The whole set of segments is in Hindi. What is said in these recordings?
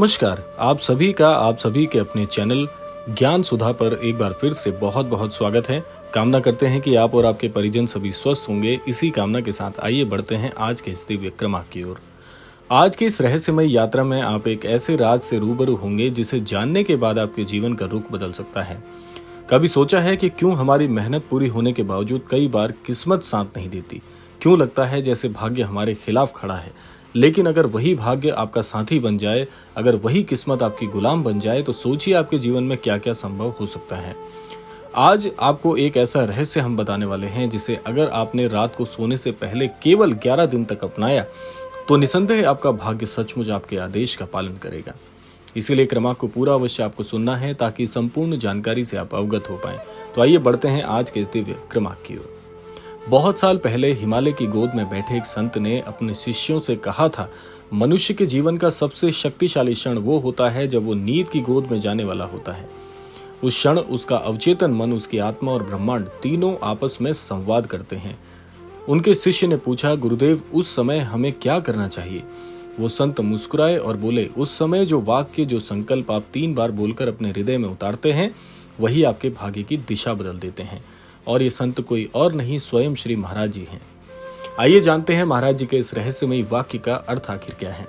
नमस्कार। आप सभी के अपने चैनल ज्ञान सुधा पर एक बार फिर से बहुत बहुत स्वागत है। कामना करते हैं कि आप और आपके परिजन सभी स्वस्थ होंगे। इसी कामना के साथ आइए बढ़ते हैं आज के इस दिव्य क्रमांक की ओर। आज की इस रहस्यमय यात्रा में आप एक ऐसे राज से रूबरू होंगे जिसे जानने के बाद आपके जीवन का रुख बदल सकता है। कभी सोचा है कि क्यों हमारी मेहनत पूरी होने के बावजूद कई बार किस्मत साथ नहीं देती? क्यों लगता है जैसे भाग्य हमारे खिलाफ खड़ा है? लेकिन अगर वही भाग्य आपका साथी बन जाए, अगर वही किस्मत आपकी गुलाम बन जाए, तो सोचिए आपके जीवन में क्या क्या संभव हो सकता है। आज आपको एक ऐसा रहस्य हम बताने वाले हैं जिसे अगर आपने रात को सोने से पहले केवल 11 दिन तक अपनाया तो निसंदेह आपका भाग्य सचमुच आपके आदेश का पालन करेगा। इसीलिए क्रमांक को पूरा अवश्य आपको सुनना है ताकि संपूर्ण जानकारी से आप अवगत हो पाएं। तो आइए बढ़ते हैं आज के इस दिव्य क्रमांक की ओर। बहुत साल पहले हिमालय की गोद में बैठे एक संत ने अपने शिष्यों से कहा था, मनुष्य के जीवन का सबसे शक्तिशाली क्षण वो होता है जब वो नींद की गोद में जाने वाला होता है। उस क्षण उसका अवचेतन मन, उसकी आत्मा और ब्रह्मांड तीनों आपस में संवाद करते हैं। उनके शिष्य ने पूछा, गुरुदेव उस समय हमें क्या करना चाहिए? वो संत मुस्कुराए और बोले, उस समय जो वाक्य, जो संकल्प आप 3 बार बोलकर अपने हृदय में उतारते हैं, वही आपके भाग्य की दिशा बदल देते हैं। और ये संत कोई और नहीं, स्वयं श्री महाराज जी हैं। आइए जानते हैं महाराज जी के इस रहस्यमयी वाक्य का अर्थ आखिर क्या है।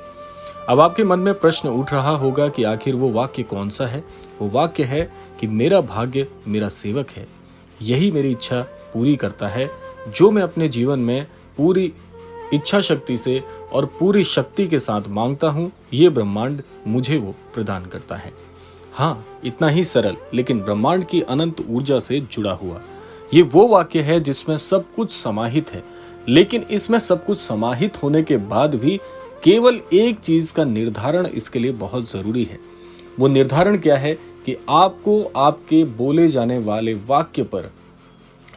अब आपके मन में प्रश्न उठ रहा होगा कि आखिर वो वाक्य कौन सा है। वो वाक्य है कि मेरा भाग्य मेरा सेवक है, यही मेरी इच्छा पूरी करता है। जो मैं अपने जीवन में पूरी इच्छा शक्ति से और पूरी शक्ति के साथ मांगता हूँ, ये ब्रह्मांड मुझे वो प्रदान करता है। हाँ, इतना ही सरल, लेकिन ब्रह्मांड की अनंत ऊर्जा से जुड़ा हुआ ये वो वाक्य है जिसमें सब कुछ समाहित है। लेकिन इसमें सब कुछ समाहित होने के बाद भी केवल एक चीज का निर्धारण इसके लिए बहुत जरूरी है। वो निर्धारण क्या है कि आपको आपके बोले जाने वाले वाक्य पर,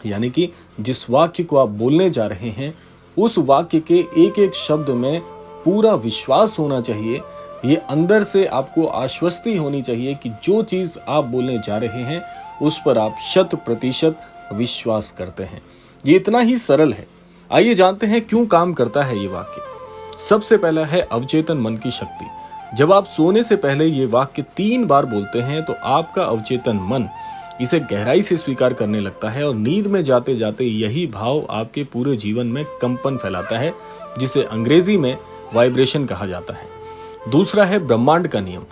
यानी कि जिस वाक्य को आप बोलने जा रहे हैं, उस वाक्य के एक एक शब्द में पूरा विश्वास होना चाहिए। ये अंदर से आपको आश्वस्ति होनी चाहिए कि जो चीज आप बोलने जा रहे हैं उस पर आप 100% विश्वास करते हैं। ये इतना ही सरल है। आइए जानते हैं क्यों काम करता है ये वाक्य। सबसे पहला है अवचेतन मन की शक्ति। जब आप सोने से पहले ये वाक्य 3 बार बोलते हैं तो आपका अवचेतन मन इसे गहराई से स्वीकार करने लगता है और नींद में जाते जाते यही भाव आपके पूरे जीवन में कंपन फैलाता है, जिसे अंग्रेजी में वाइब्रेशन कहा जाता है। दूसरा है ब्रह्मांड का नियम।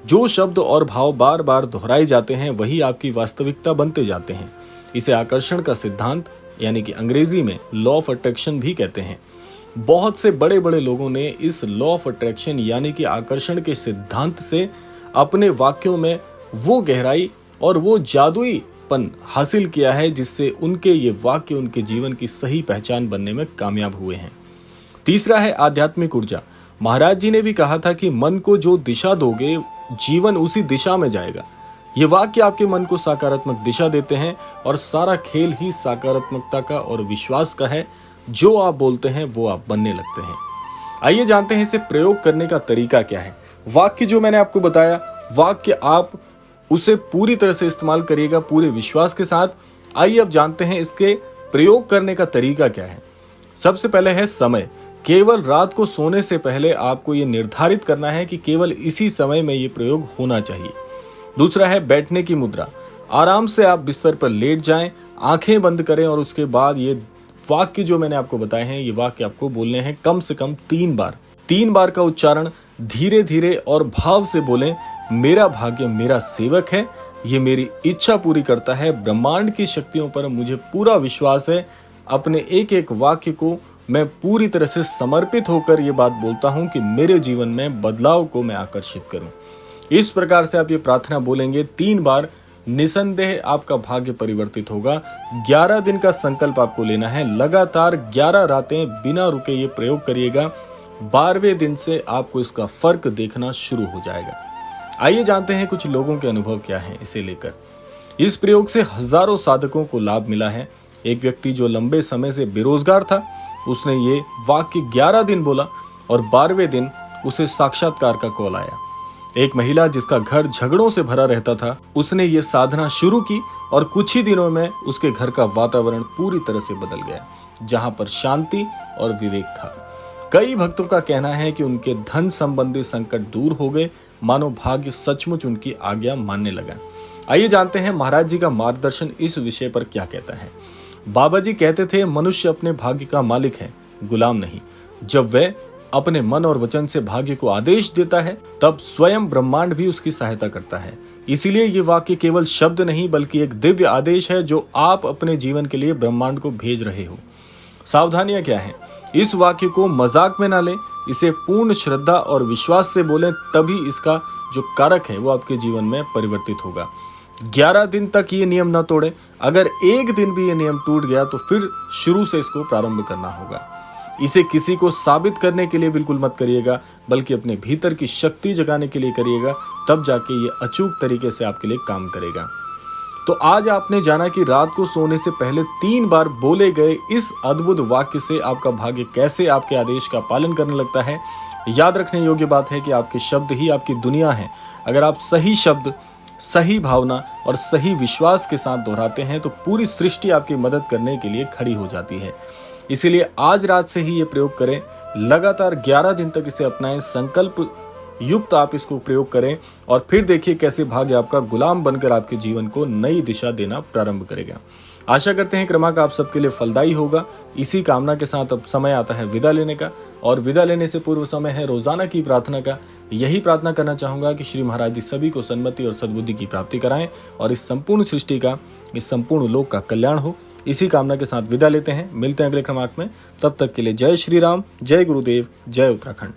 जो शब्द और भाव बार बार दोहराए जाते हैं वही आपकी वास्तविकता बनते जाते हैं। इसे आकर्षण का सिद्धांत, यानी कि अंग्रेजी में लॉ ऑफ अट्रैक्शन भी कहते हैं। बहुत से बड़े बड़े लोगों ने इस लॉ ऑफ अट्रैक्शन यानी कि आकर्षण के सिद्धांत से अपने वाक्यों में वो गहराई और वो जादुईपन हासिल किया है जिससे उनके ये वाक्य उनके जीवन की सही पहचान बनने में कामयाब हुए हैं। तीसरा है आध्यात्मिक ऊर्जा। महाराज जी ने भी कहा था कि मन को जो दिशा दोगे, जीवन उसी दिशा में जाएगा। ये वाक्य आपके मन को सकारात्मक दिशा देते हैं और सारा खेल ही सकारात्मकता का और विश्वास का है। जो आप बोलते हैं वो आप बनने लगते हैं। आइए जानते हैं इसे प्रयोग करने का तरीका क्या है। वाक्य जो मैंने आपको बताया, वाक्य आप उसे पूरी तरह से इस्तेमाल करिएगा, पूरे विश्वास के साथ। आइए अब जानते हैं इसके प्रयोग करने का तरीका क्या है। सबसे पहले है समय। केवल रात को सोने से पहले आपको ये निर्धारित करना है कि केवल इसी समय में ये प्रयोग होना चाहिए। दूसरा है बैठने की मुद्रा। आराम से आप बिस्तर पर लेट जाएं, आंखें बंद करें और उसके बाद ये वाक्य जो मैंने आपको बताए हैं, ये वाक्य आपको बोलने हैं कम से कम 3 बार। 3 बार का उच्चारण धीरे धीरे और भाव से बोलें। मेरा भाग्य मेरा सेवक है, ये मेरी इच्छा पूरी करता है। ब्रह्मांड की शक्तियों पर मुझे पूरा विश्वास है। अपने एक एक वाक्य को मैं पूरी तरह से समर्पित होकर ये बात बोलता हूँ कि मेरे जीवन में बदलाव को मैं आकर्षित करूँ। इस प्रकार से आप ये प्रार्थना बोलेंगे 3 बार, निसंदेह आपका भाग्य परिवर्तित होगा। 11 दिन का संकल्प आपको लेना है। लगातार 11 रातें बिना रुके ये प्रयोग करिएगा। 12वें दिन से आपको इसका फर्क देखना शुरू हो जाएगा। आइए जानते हैं कुछ लोगों के अनुभव क्या हैं इसे लेकर। इस प्रयोग से हजारों साधकों को लाभ मिला है। एक व्यक्ति जो लंबे समय से बेरोजगार था, उसने ये वाक्य 11 दिन बोला और 12वें दिन उसे साक्षात्कार का कॉल आया। एक महिला जिसका घर झगड़ों से भरा रहता था, उसने ये साधना शुरू की और कुछ ही दिनों में उसके घर का वातावरण पूरी तरह से बदल गया, जहां पर शांति और विवेक था। कई भक्तों का कहना है कि उनके धन संबंधी संकट दूर हो गए, मानो भाग्य सचमुच उनकी आज्ञा मानने लगा। आइए जानते हैं महाराज जी का मार्गदर्शन इस विषय पर क्या कहता है। बाबा जी कहते थे, मनुष्य अपने भाग्य का मालिक है, गुलाम नहीं। जब वह अपने मन और वचन से भाग्य को आदेश देता है, तब स्वयं ब्रह्मांड भी उसकी सहायता करता है। इसीलिए ये वाक्य केवल शब्द नहीं बल्कि एक दिव्य आदेश है जो आप अपने जीवन के लिए ब्रह्मांड को भेज रहे हो। सावधानियां क्या हैं? इस वाक्य को मजाक में ना लें, इसे पूर्ण श्रद्धा और विश्वास से बोलें, तभी इसका जो कारक है वो आपके जीवन में परिवर्तित होगा। 11 दिन तक ये नियम न तोड़ें। अगर एक दिन भी ये नियम टूट गया तो फिर शुरू से इसको प्रारंभ करना होगा। इसे किसी को साबित करने के लिए बिल्कुल मत करिएगा, बल्कि अपने भीतर की शक्ति जगाने के लिए करिएगा, तब जाके ये अचूक तरीके से आपके लिए काम करेगा। तो आज आपने जाना कि रात को सोने से पहले 3 बार बोले गए इस अद्भुत वाक्य से आपका भाग्य कैसे आपके आदेश का पालन करने लगता है। याद रखने योग्य बात है कि आपके शब्द ही आपकी दुनिया है। अगर आप सही शब्द, सही भावना और सही विश्वास के साथ दोहराते हैं तो पूरी सृष्टि आपकी मदद करने के लिए खड़ी हो जाती है। इसीलिए आज रात से ही ये प्रयोग करें, लगातार 11 दिन तक इसे अपनाएं, संकल्प युक्त आप इसको प्रयोग करें और फिर देखिए कैसे भाग्य आपका गुलाम बनकर आपके जीवन को नई दिशा देना प्रारंभ करेगा। आशा करते हैं क्रमांक आप सबके लिए फलदायी होगा। इसी कामना के साथ अब समय आता है विदा लेने का, और विदा लेने से पूर्व समय है रोजाना की प्रार्थना का। यही प्रार्थना करना चाहूंगा कि श्री महाराज जी सभी को सन्मति और सद्बुद्धि की प्राप्ति कराएं और इस संपूर्ण सृष्टि का, इस संपूर्ण लोक का कल्याण हो। इसी कामना के साथ विदा लेते हैं। मिलते हैं अगले क्रमांक में। तब तक के लिए जय श्री राम, जय गुरुदेव, जय उत्तराखंड।